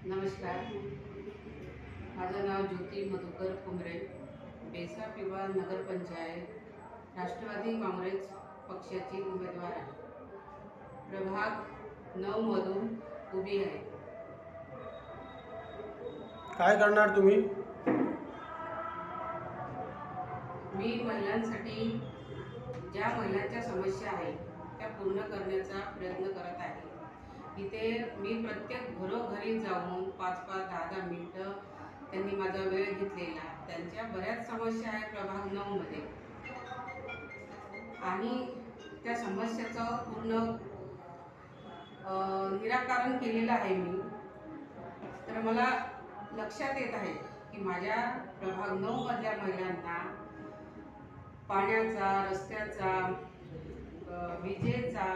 नमस्कार, माझं नाव ज्योती मधुकर कुमरे, बेसा पिंपळा नगरपंचायत राष्ट्रवादी काँग्रेस पक्षाची उमेदवार आहे. प्रभाग 9 मधून उभी आहे. काय करणार तुम्ही? मी महिलांसाठी ज्या महिलांच्या समस्या आहेत त्या पूर्ण करण्याचा प्रयत्न करत आहे. इथे मी प्रत्येक घरोघरी जाऊन 5-5, 10-10 मिनिटं त्यांनी माझा वेळ घेतलेला. त्यांच्या बऱ्याच समस्या आहेत प्रभाग 9 मध्ये आणि त्या समस्याचं पूर्ण निराकरण केलेलं आहे मी. तर मला लक्षात येत आहे की माझ्या प्रभाग 9 मधल्या महिलांना पाण्याचा, रस्त्याचा, विजेचा,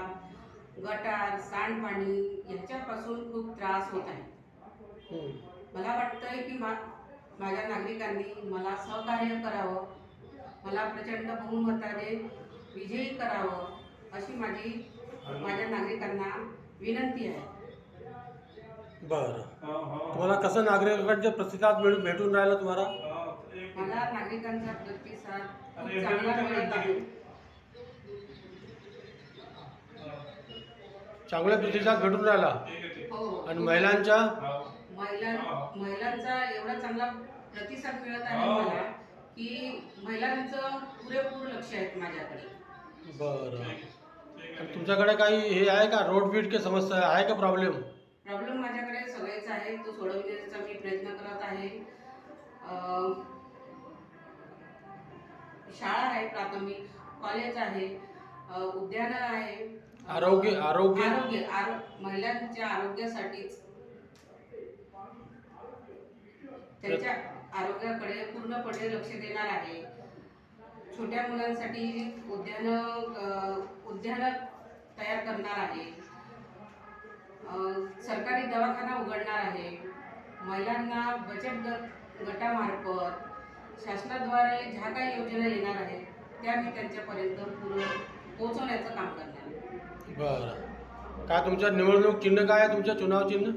गटार, सांडपाणी याच्यापासून खूप त्रास होत आहे. मला वाटतंय की माझ्या नागरिकांनी मला सहकार्य करावं, मला प्रचंड बहुमताने विजयी करावं अशी माझ्या नागरिकांना विनंती आहे. बरं, तुम्हाला कसं नागरिकांचा प्रतिसाद भेटून राहिला तुम्हाला? मला नागरिकांचा प्रतिसाद खूप चांगला मिळत आहे. चांगला प्रतिसाद भेटून राहिला. हो, आणि महिलांचा एवढा चांगला प्रतिसाद मिळत आहे मला की महिलांचं पुरेपूर लक्ष आहे माझ्याकडे. बरं, आणि तुमच्याकडे काही हे आहे का, रोड बीट की समस्या आहे का? प्रॉब्लेम माझ्याकडे सगळेच आहे, तो सोडवण्याचा मी प्रयत्न करत आहे. शाळा आहे, प्राथमिक कॉलेज आहे, उद्यानं आहे, आरोग्य महिलांच्या आरोग्यासाठीच त्यांच्या आरोग्याकडे पूर्णपणे लक्ष देणार आहे. छोट्या मुलांसाठी उद्यानं तयार करणार आहे. सरकारी दवाखाना उघडणार आहे. महिलांना बचत गटामार्फत शासनाद्वारे ज्या काही योजना येणार आहेत त्या मी त्यांच्यापर्यंत पोहोचवण्याचं काम करणार आहे. बरं, काय तुमचं निवडणूक चिन्ह काय आहे? तुमचं चुनाव चिन्ह?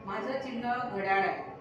माझं चिन्ह घड्याळ आहे.